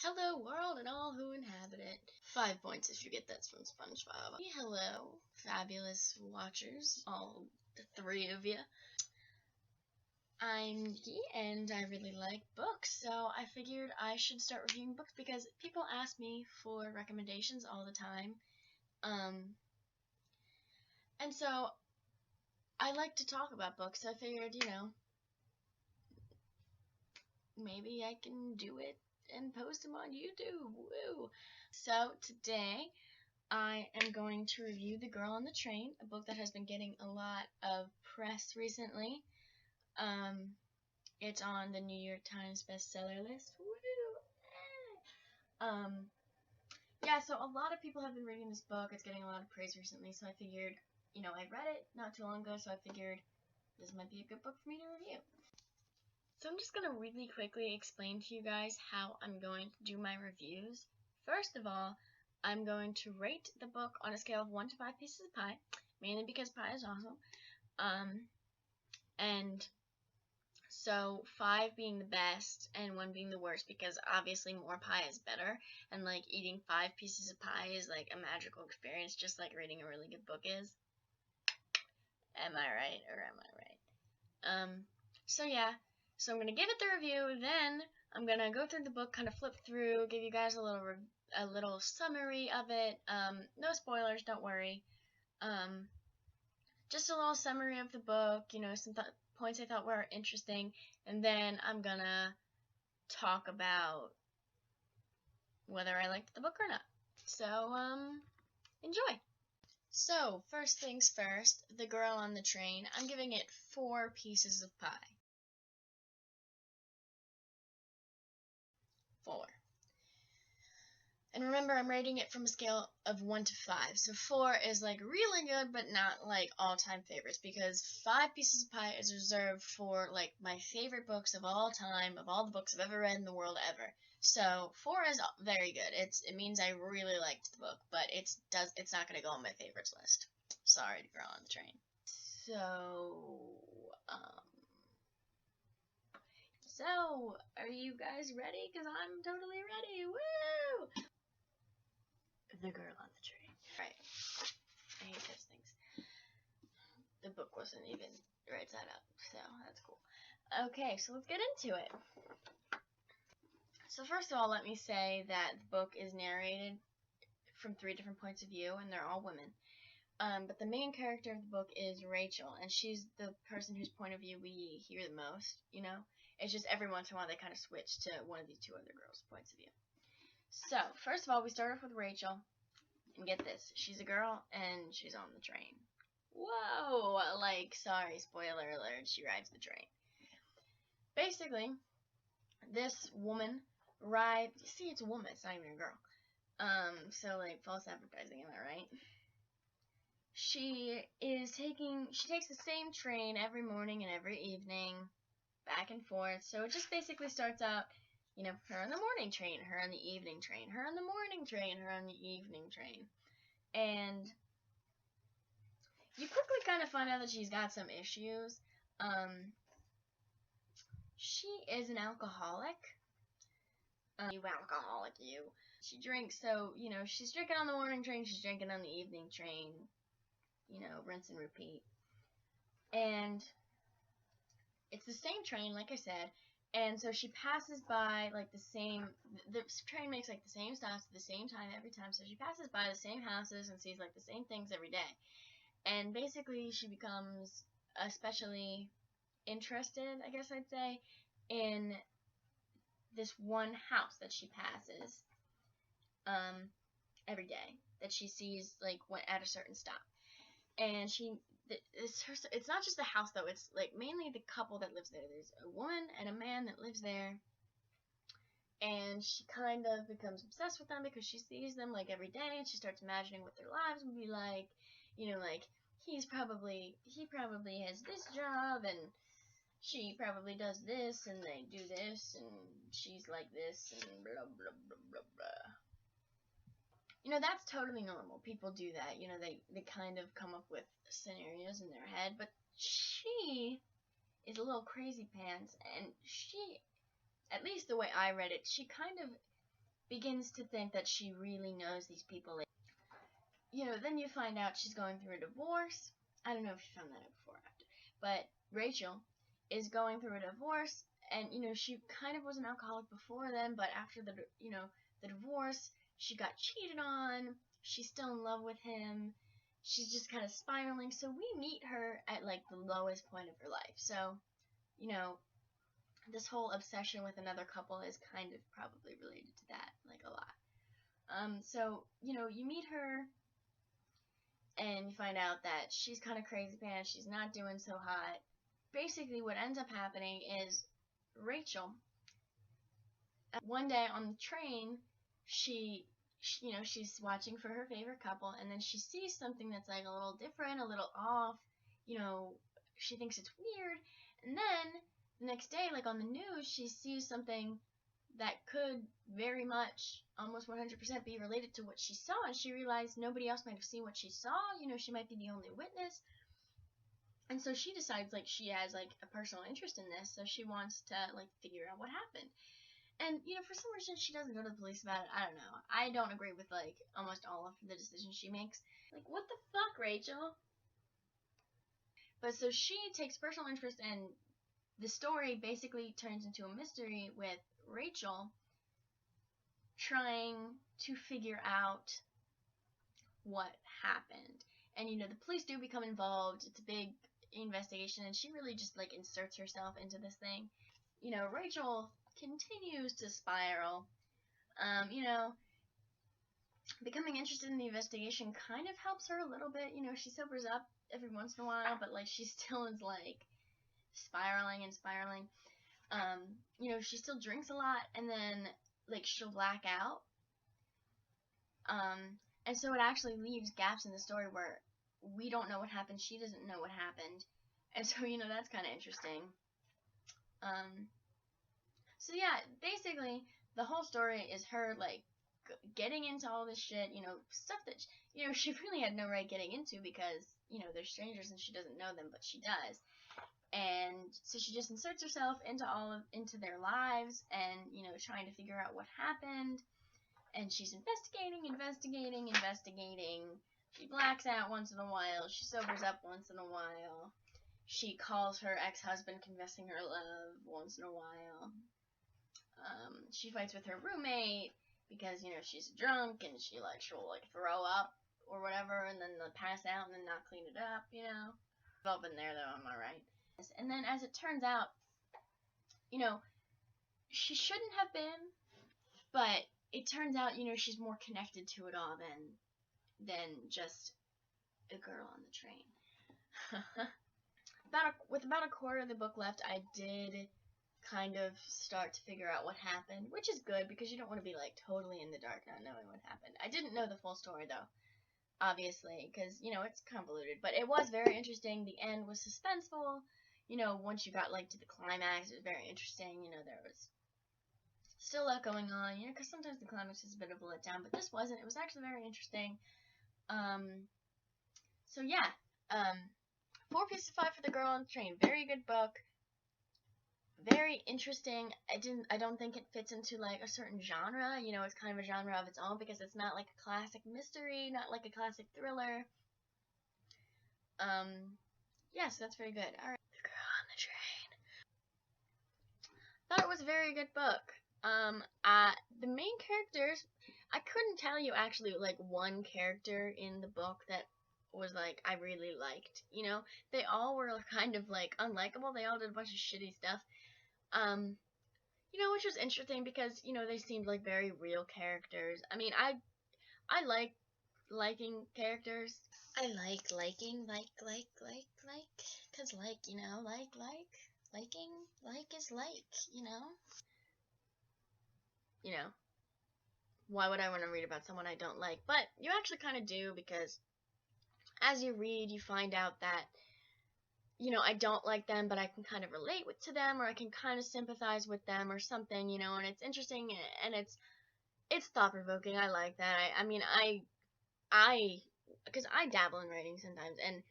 Hello, world, and all who inhabit it. 5 points if you get that from SpongeBob. Hello, fabulous watchers, all the 3 of you. I'm Nikki, and I really like books, so I figured I should start reviewing books because people ask me for recommendations all the time. And so I like to talk about books, so I figured, maybe I can do it and post them on YouTube. Woo! So today I am going to review The Girl on the Train, a book that has been getting a lot of press recently. It's on the New York Times bestseller list. Woo! Yeah, so a lot of people have been reading this book. It's getting a lot of praise recently, so I figured, I read it not too long ago, so I figured this might be a good book for me to review. So I'm just going to really quickly explain to you guys how I'm going to do my reviews. First of all, I'm going to rate the book on a scale of 1 to 5 pieces of pie, mainly because pie is awesome. And so 5 being the best and 1 being the worst, because obviously more pie is better, and like eating 5 pieces of pie is like a magical experience, just like reading a really good book is. Am I right, or am I right? So yeah, so I'm gonna give it the review, then I'm gonna go through the book, kind of flip through, give you guys a little summary of it. No spoilers, don't worry. Just a little summary of the book, some points I thought were interesting, and then I'm gonna talk about whether I liked the book or not. So, enjoy. So, first things first, The Girl on the Train. I'm giving it 4 pieces of pie. 4. And remember, I'm rating it from a scale of 1 to 5. So 4 is like really good, but not like all-time favorites, because 5 pieces of pie is reserved for like my favorite books of all time, of all the books I've ever read in the world ever. So 4 is very good. It means I really liked the book, but it's not gonna go on my favorites list. Sorry, Girl on the Train. So, are you guys ready? Because I'm totally ready. Woo! The Girl on the Train. Right. I hate those things. The book wasn't even right side up, so that's cool. Okay, so let's get into it. So first of all, let me say that the book is narrated from 3 different points of view, and they're all women. But the main character of the book is Rachel, and she's the person whose point of view we hear the most, It's just every once in a while they kind of switch to one of these 2 other girls' points of view. So, first of all, we start off with Rachel, and get this, she's a girl, and she's on the train. Whoa! Sorry, spoiler alert, she rides the train. Basically, this woman rides, see, it's a woman, it's not even a girl. So, false advertising, am I right? She takes the same train every morning and every evening, back and forth. So it just basically starts out, her on the morning train, her on the evening train, her on the morning train, her on the evening train. And you quickly kind of find out that she's got some issues. She is an alcoholic. You alcoholic, you. She drinks, so, she's drinking on the morning train, she's drinking on the evening train. Rinse and repeat. And it's the same train, like I said, and so she passes by, the train makes, the same stops at the same time every time, so she passes by the same houses and sees, the same things every day. And basically, she becomes especially interested, I guess I'd say, in this one house that she passes, every day, that she sees, at a certain stop. And it's not just the house, though. It's mainly the couple that lives there. There's a woman and a man that lives there, and she kind of becomes obsessed with them because she sees them every day, and she starts imagining what their lives would be like. He probably has this job, and she probably does this, and they do this, and she's like this, and blah blah blah blah blah. That's totally normal. People do that. They kind of come up with scenarios in their head. But she is a little crazy pants, and she, at least the way I read it, she kind of begins to think that she really knows these people. You know, then you find out she's going through a divorce. I don't know if you found that out before or after, but Rachel is going through a divorce, and you know, she kind of was an alcoholic before then, but after the divorce, she got cheated on. She's still in love with him. She's just kind of spiraling. So we meet her at like the lowest point of her life. So, you know, this whole obsession with another couple is kind of probably related to that, like a lot. So, you know, you meet her and you find out that she's kind of crazy pants, she's not doing so hot. Basically, what ends up happening is Rachel, one day on the train, you know, she's watching for her favorite couple, and then she sees something that's like a little different, a little off, you know, she thinks it's weird, and then the next day, like on the news, she sees something that could very much, almost 100% be related to what she saw, and she realized nobody else might have seen what she saw, you know, she might be the only witness, and so she decides, like, she has, like, a personal interest in this, so she wants to, like, figure out what happened. And, you know, for some reason, she doesn't go to the police about it. I don't know. I don't agree with, like, almost all of the decisions she makes. Like, what the fuck, Rachel? But so she takes personal interest, and the story basically turns into a mystery with Rachel trying to figure out what happened. And, you know, the police do become involved. It's a big investigation, and she really just, like, inserts herself into this thing. You know, Rachel continues to spiral. You know, becoming interested in the investigation kind of helps her a little bit. You know, she sobers up every once in a while, but like she still is like spiraling and spiraling. You know, she still drinks a lot, and then like she'll black out. And so it actually leaves gaps in the story where we don't know what happened, she doesn't know what happened, and so you know that's kind of interesting. So yeah, basically the whole story is her like getting into all this shit, you know, stuff that you know she really had no right getting into because you know they're strangers and she doesn't know them, but she does. And so she just inserts herself into their lives and you know trying to figure out what happened. And she's investigating. She blacks out once in a while. She sobers up once in a while. She calls her ex-husband confessing her love once in a while. She fights with her roommate because, you know, she's drunk and she'll like throw up or whatever and then they'll pass out and then not clean it up, you know. We've all been there though, am I right? And then as it turns out, you know, she shouldn't have been, but it turns out, you know, she's more connected to it all than just a girl on the train. With about a quarter of the book left, I did kind of start to figure out what happened, which is good because you don't want to be like totally in the dark not knowing what happened. I didn't know the full story though, obviously, because you know it's convoluted, but it was very interesting. The end was suspenseful. You know, once you got like to the climax, it was very interesting. You know, there was still a lot going on. You know, because sometimes the climax is a bit of a letdown, but this wasn't. It was actually very interesting. So yeah, 4 pieces of 5 for the girl on the train. Very good book. Very interesting. I don't think it fits into like a certain genre. You know, it's kind of a genre of its own because it's not like a classic mystery, not like a classic thriller. Yeah, so that's very good. Alright. The Girl on the Train. Thought it was a very good book. The main characters, I couldn't tell you actually like one character in the book that was like I really liked. You know, they all were kind of like unlikable. They all did a bunch of shitty stuff. You know, which was interesting because, you know, they seemed like very real characters. I mean, I like liking characters. I like liking, cause like, you know, liking, like is like, you know. You know, why would I want to read about someone I don't like? But you actually kind of do because as you read, you find out that you know, I don't like them, but I can kind of relate to them, or I can kind of sympathize with them, or something, you know, and it's interesting, and it's thought-provoking. I like that. I mean, because I dabble in writing sometimes, and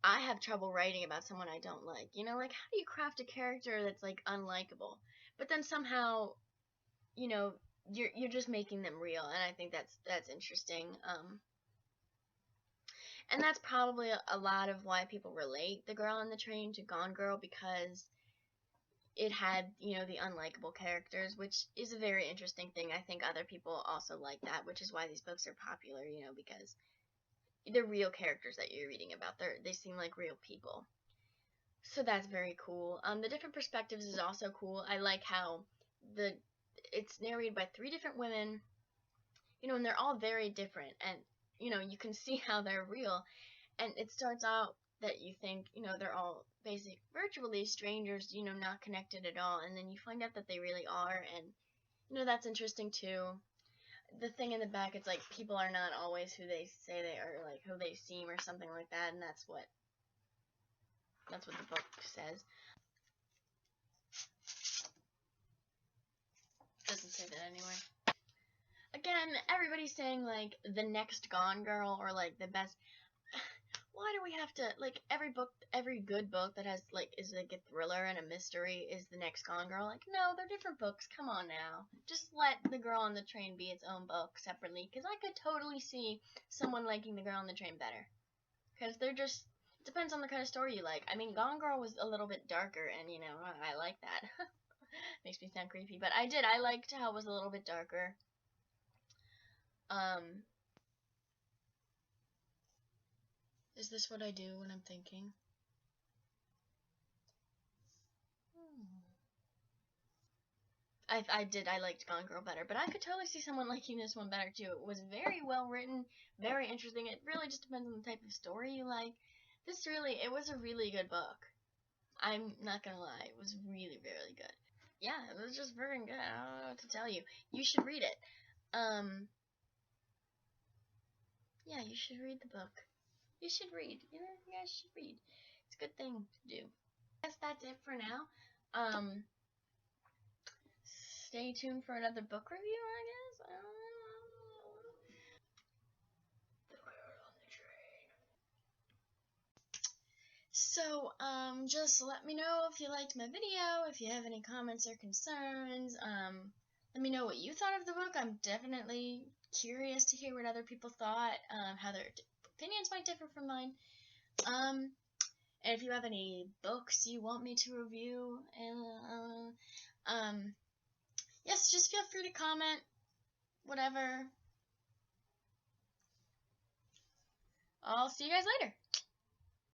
I have trouble writing about someone I don't like, you know, like, how do you craft a character that's, like, unlikable, but then somehow, you know, you're just making them real, and I think that's interesting. And that's probably a lot of why people relate The Girl on the Train to Gone Girl, because it had, the unlikable characters, which is a very interesting thing. I think other people also like that, which is why these books are popular, because they're real characters that you're reading about. They seem like real people. So that's very cool. The different perspectives is also cool. I like how it's narrated by 3 different women, and they're all very different, and you can see how they're real. And it starts out that you think, they're all virtually strangers, not connected at all, and then you find out that they really are, and that's interesting too. The thing in the back, it's like people are not always who they say they are, like who they seem or something like that, and that's what the book says. Doesn't say that anywhere. Again, everybody's saying like the next Gone Girl, or like the best. Why do we have to, like, every good book that has is like a thriller and a mystery is the next Gone Girl? Like, no, they're different books. Come on now, just let The Girl on the Train be its own book separately, because I could totally see someone liking The Girl on the Train better, because they're just, it depends on the kind of story you like. I mean, Gone Girl was a little bit darker, and I like that. Makes me sound creepy, but I liked how it was a little bit darker. Is this what I do when I'm thinking? I liked Gone Girl better, but I could totally see someone liking this one better too. It was very well written, very interesting. It really just depends on the type of story you like. It was a really good book. I'm not gonna lie, it was really, really good. Yeah, it was just very good. I don't know what to tell you. You should read it. Yeah, you should read the book. You should read. You guys should read. It's a good thing to do. I guess that's it for now. Stay tuned for another book review, I guess. I don't know. The Girl on the Train. So, just let me know if you liked my video, if you have any comments or concerns. Let me know what you thought of the book. I'm definitely curious to hear what other people thought, how their opinions might differ from mine. And if you have any books you want me to review, yes, just feel free to comment, whatever. I'll see you guys later.